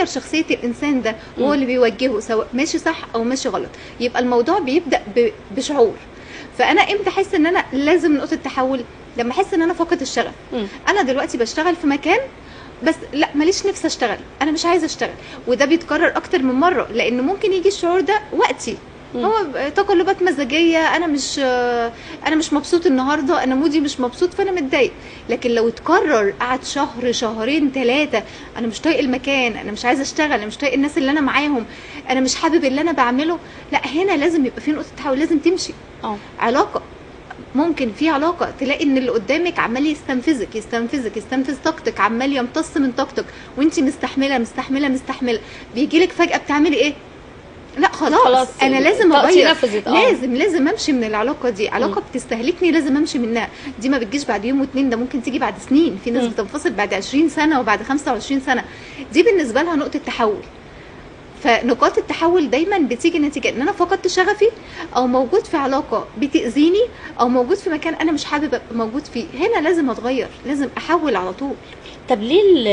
بيغير شخصيه الانسان ده، وهو اللي بيوجهه سواء ماشي صح او ماشي غلط. يبقى الموضوع بيبدا بشعور. فانا امتى احس ان انا لازم نقطه تحول؟ لما احس ان انا فقدت الشغف. انا دلوقتي بشتغل في مكان بس لا ماليش نفسي اشتغل، انا مش عايزه اشتغل، وده بيتكرر اكتر من مره، لان ممكن يجي الشعور ده وقتي، هو تقلبات مزاجيه، انا مش مبسوط النهارده، انا مودي مش مبسوط فانا متضايق. لكن لو اتكرر قعد شهر شهرين ثلاثه، انا مش طايق المكان، انا مش عايزه اشتغل، انا مش طايق الناس اللي انا معاهم، انا مش حابب اللي انا بعمله، لا هنا لازم يبقى في نقطه تحول، لازم تمشي. علاقه، ممكن في علاقه تلاقي ان اللي قدامك عمال يستنفذ طاقتك، عمال يمتص من طاقتك، وانت مستحمله، بيجي لك فجاه بتعملي ايه؟ لا خلاص انا لازم اغير، لازم امشي من العلاقه دي، علاقه بتستهلكني لازم امشي منها. دي ما بتجيش بعد يوم واتنين، ده ممكن تيجي بعد سنين، في ناس بتنفصل بعد 20 سنه وبعد 25 سنه. دي بالنسبه لها نقطه تحول. فنقاط التحول دايما بتيجي نتيجه ان انا فقدت شغفي، او موجود في علاقه بتاذيني، او موجود في مكان انا مش حابب ابقى موجود فيه. هنا لازم اتغير، لازم احول على طول. طب ليه